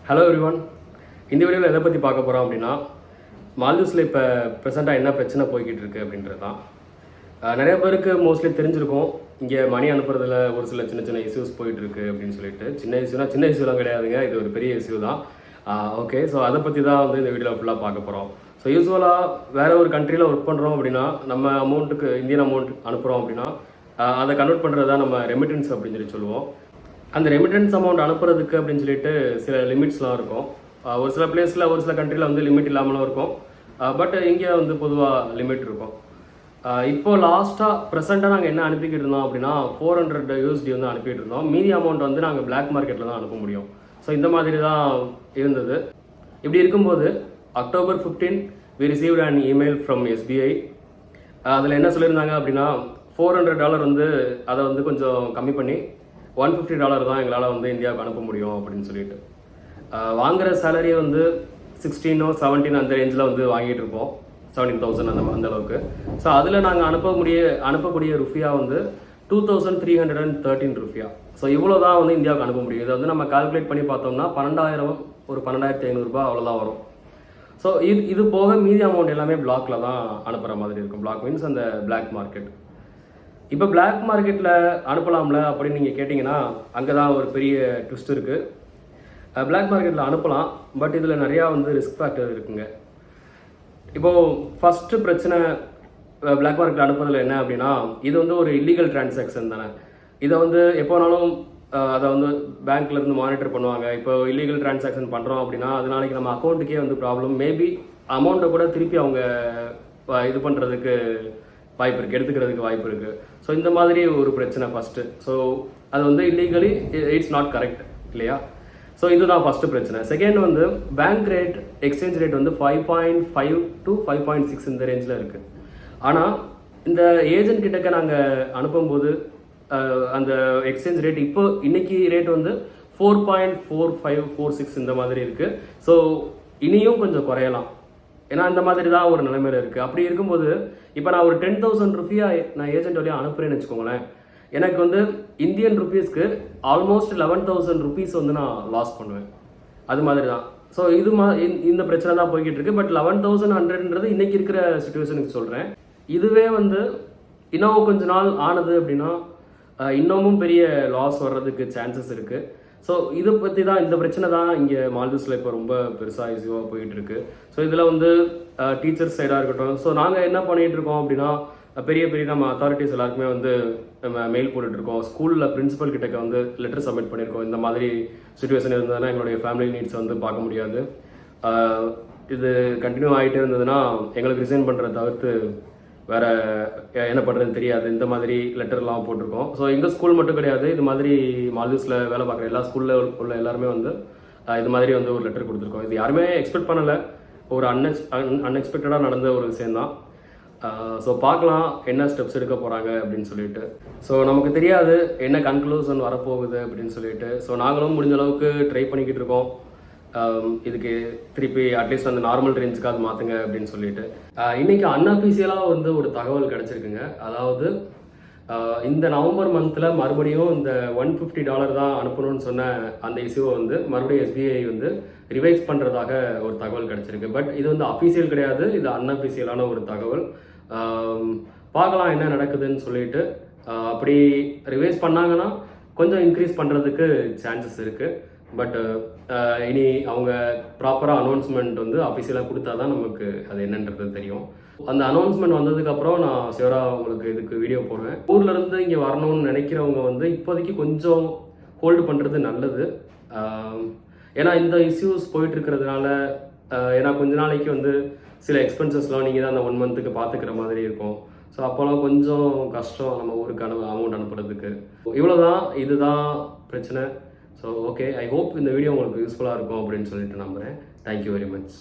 Hello everyone. இந்த வீடியோவில் எதை பற்றி பார்க்க போகிறோம் அப்படின்னா, மால்தீவ்ஸில் இப்போ ப்ரெசென்ட்டாக என்ன பிரச்சனை போய்கிட்டு இருக்குது அப்படின்றது தான். நிறைய பேருக்கு மோஸ்ட்லி தெரிஞ்சிருக்கும், இங்கே மணி அனுப்புறதுல ஒரு சில சின்ன சின்ன இஷ்யூஸ் போயிட்டுருக்கு அப்படின்னு சொல்லிட்டு. சின்ன இஷ்யூலாம் கிடையாதுங்க, இது ஒரு பெரிய இஷ்யூ தான். ஓகே, ஸோ அதை பற்றி தான் வந்து இந்த வீடியோவில் ஃபுல்லாக பார்க்க போகிறோம். ஸோ யூஸ்வலாக வேறு ஒரு கண்ட்ரியில் ஒர்க் பண்ணுறோம் அப்படின்னா, நம்ம அமௌண்ட்டுக்கு இந்தியன் அமௌண்ட் அனுப்புகிறோம் அப்படின்னா, அதை கன்வெர்ட் பண்ணுறது தான் நம்ம ரெமிட்டன்ஸ் அப்படின்னு சொல்லி சொல்லுவோம். அந்த ரெமிட்டன்ஸ் அமௌண்ட் அனுப்புறதுக்கு அப்படின்னு சொல்லிட்டு சில லிமிட்ஸ்லாம் இருக்கும். ஒரு சில பிளேஸில் ஒரு சில கண்ட்ரியில் வந்து லிமிட் இல்லாமலும் இருக்கும். பட் இங்கே வந்து பொதுவாக லிமிட் இருக்கும். இப்போது லாஸ்ட்டாக ப்ரெசென்ட்டாக நாங்கள் என்ன அனுப்பிக்கிட்டு இருந்தோம் அப்படின்னா, 400 USD வந்து அனுப்பிட்டு இருந்தோம். மீதி அமௌண்ட் வந்து நாங்கள் பிளாக் மார்க்கெட்டில் தான் அனுப்ப முடியும். ஸோ இந்த மாதிரி தான் இருந்தது. இப்படி இருக்கும்போது October 15 we received an email from SBI. அதில் என்ன சொல்லியிருந்தாங்க அப்படின்னா, $400 வந்து அதை வந்து கொஞ்சம் கம்மி பண்ணி $150 தான் எங்களால் வந்து இந்தியாவுக்கு அனுப்ப முடியும் அப்படின்னு சொல்லிட்டு. வாங்குகிற சேலரியை வந்து 16 or 17 அந்த ரேஞ்சில் வந்து வாங்கிட்டு இருப்போம். 17,000 அந்த அளவுக்கு. ஸோ அதில் நாங்கள் அனுப்பக்கூடிய ருஃபியா வந்து 2,313 ருஃபியா. ஸோ இவ்வளோ தான் வந்து இந்தியாவுக்கு அனுப்ப முடியும். இதை வந்து நம்ம கால்குலேட் பண்ணி பார்த்தோம்னா 12,000 ஒரு 12,500 அவ்வளோதான் வரும். ஸோ இது போக மீதி அமௌண்ட் எல்லாமே பிளாக்ல தான் அனுப்புகிற மாதிரி இருக்கும். பிளாக் மீன்ஸ் அந்த பிளாக் மார்க்கெட். இப்போ பிளாக் மார்க்கெட்டில் அனுப்பலாம்ல அப்படின்னு நீங்கள் கேட்டிங்கன்னா, அங்கே தான் ஒரு பெரிய ட்விஸ்ட் இருக்குது. பிளாக் மார்க்கெட்டில் அனுப்பலாம், பட் இதில் நிறையா வந்து ரிஸ்க் ஃபேக்டர் இருக்குங்க. இப்போது ஃபஸ்ட்டு பிரச்சனை பிளாக் மார்க்கெட்டில் அனுப்புறதுல என்ன அப்படின்னா, இது வந்து ஒரு இல்லீகல் டிரான்சாக்ஷன் தானே. இதை வந்து எப்போனாலும் அதை வந்து பேங்க்லேருந்து மானிட்டர் பண்ணுவாங்க. இப்போ இல்லீகல் டிரான்சாக்ஷன் பண்ணுறோம் அப்படின்னா, அது நாளைக்கு நம்ம அக்கௌண்ட்டுக்கே வந்து ப்ராப்ளம். மேபி அமௌண்ட்டை கூட திருப்பி அவங்க இது பண்ணுறதுக்கு வாய்ப்பு இருக்குது, எடுத்துக்கிறதுக்கு வாய்ப்பு இருக்குது. ஸோ இந்த மாதிரி ஒரு பிரச்சனை ஃபஸ்ட்டு. ஸோ அது வந்து இல்லீகலி இட்ஸ் நாட் கரெக்ட் இல்லையா. ஸோ இதுதான் ஃபஸ்ட்டு பிரச்சனை. செகண்ட் வந்து பேங்க் ரேட், எக்ஸ்சேஞ்ச் ரேட் வந்து 5.5 to 5.6 இந்த ரேஞ்சில் இருக்குது. ஆனால் இந்த ஏஜென்ட் கிட்டக்க நாங்கள் அனுப்பும்போது அந்த எக்ஸ்சேஞ்ச் ரேட் இன்னைக்கு ரேட் வந்து 4.4546 இந்த மாதிரி இருக்குது. ஸோ இனியும் கொஞ்சம் குறையலாம், ஏன்னா இந்த மாதிரி தான் ஒரு நிலைமையில் இருக்குது. அப்படி இருக்கும்போது இப்போ நான் ஒரு 10,000 ருபியா நான் ஏஜென்ட் வழியாக அனுப்புகிறேன்னு வச்சுக்கோங்களேன், எனக்கு வந்து இந்தியன் ருபீஸ்க்கு ஆல்மோஸ்ட் 11,000 ருபீஸ் வந்து நான் லாஸ் பண்ணுவேன். அது மாதிரி தான். ஸோ இந்த பிரச்சனை தான் போய்கிட்டு இருக்கு. பட் 11,100ன்றது இன்னைக்கு இருக்கிற சுச்சுவேஷனுக்கு சொல்கிறேன். இதுவே வந்து இன்னும் கொஞ்ச நாள் ஆனது அப்படின்னா இன்னமும் பெரிய லாஸ் வர்றதுக்கு சான்சஸ் இருக்குது. ஸோ இதை பற்றி தான், இந்த பிரச்சனை தான் இங்கே மால்தீவ்ஸில் இப்போ ரொம்ப பெருசாக இஷ்யூவாக போயிட்டு இருக்கு. ஸோ இதில் வந்து டீச்சர்ஸ் சைடாக இருக்கட்டும். ஸோ நாங்கள் என்ன பண்ணிகிட்டு இருக்கோம் அப்படின்னா, பெரிய நம்ம அத்தாரிட்டிஸ் எல்லாருக்குமே வந்து நம்ம மெயில் போட்டுட்ருக்கோம். ஸ்கூலில் பிரின்சிபல் கிட்டக்க வந்து லெட்டர் சப்மிட் பண்ணியிருக்கோம். இந்த மாதிரி சுச்சுவேஷன் இருந்ததுன்னா எங்களுடைய ஃபேமிலி நீட்ஸ் வந்து பார்க்க முடியாது, இது கண்டினியூ ஆகிட்டே இருந்ததுன்னா எங்களுக்கு ரிசைன் பண்ணுறத தவிர்த்து வேறு என்ன பண்ணுறதுன்னு தெரியாது. இந்த மாதிரி லெட்டர்லாம் போட்டிருக்கோம். ஸோ எங்கள் ஸ்கூல் மட்டும் கிடையாது, இது மாதிரி மால்தீவ்ஸில் வேலை பார்க்குற எல்லா ஸ்கூலில் உள்ள எல்லாருமே வந்து இது மாதிரி வந்து ஒரு லெட்டர் கொடுத்துருக்கோம். இது யாருமே எக்ஸ்பெக்ட் பண்ணலை, ஒரு அன்எக்ஸ்பெக்டடாக நடந்த ஒரு விஷயந்தான். ஸோ பார்க்கலாம் என்ன ஸ்டெப்ஸ் எடுக்க போகிறாங்க அப்படின்னு சொல்லிட்டு. ஸோ நமக்கு தெரியாது என்ன கன்க்ளூஷன் வரப்போகுது அப்படின்னு சொல்லிட்டு. ஸோ நாங்களும் முடிஞ்ச அளவுக்கு ட்ரை பண்ணிக்கிட்டு இருக்கோம், இதுக்கு திருப்பி அட்லீஸ்ட் அந்த நார்மல் ரேஞ்சுக்கு அது மாற்றுங்க அப்படின்னு சொல்லிட்டு. இன்றைக்கி அன்அஃபீஷியலாக வந்து ஒரு தகவல் கிடச்சிருக்குங்க. அதாவது இந்த நவம்பர் மந்தில் மறுபடியும் இந்த $150 தான் அனுப்பணும்னு சொன்ன அந்த இஷ்யூவை வந்து மறுபடியும் SBI வந்து ரிவைஸ் பண்ணுறதாக ஒரு தகவல் கிடச்சிருக்கு. பட் இது வந்து அஃபீஷியல் கிடையாது, இது அன்அஃபீஷியலான ஒரு தகவல். பார்க்கலாம் என்ன நடக்குதுன்னு சொல்லிட்டு. அப்படி ரிவைஸ் பண்ணாங்கன்னா கொஞ்சம் இன்க்ரீஸ் பண்ணுறதுக்கு சான்சஸ் இருக்குது. பட் இனி அவங்க ப்ராப்பராக அனௌன்ஸ்மெண்ட் வந்து அஃபிஷியலாக கொடுத்தா தான் நமக்கு அது என்னன்றது தெரியும். அந்த அனௌன்ஸ்மெண்ட் வந்ததுக்கப்புறம் நான் ஷியோராக உங்களுக்கு இதுக்கு வீடியோ போடுவேன். ஊர்லேருந்து இங்கே வரணும்னு நினைக்கிறவங்க வந்து இப்போதைக்கு கொஞ்சம் ஹோல்டு பண்ணுறது நல்லது. ஏன்னா இந்த இஷ்யூஸ் போயிட்டுருக்கிறதுனால, ஏன்னா கொஞ்ச நாளைக்கு வந்து சில எக்ஸ்பென்சஸ்லாம் நீங்கள் தான் அந்த 1 மந்த்துக்கு பார்த்துக்கிற மாதிரி இருக்கும். ஸோ அப்போல்லாம் கொஞ்சம் கஷ்டம் நம்ம ஊருக்கு அமௌண்ட் அனுப்புறதுக்கு. இவ்வளோதான், இதுதான் பிரச்சனை. ஸோ ஓகே, ஐ ஹோப் இந்த வீடியோ உங்களுக்கு யூஸ்ஃபுல்லாக இருக்கும் அப்படின்னு சொல்லிட்டு நம்புகிறேன். Thank you very much.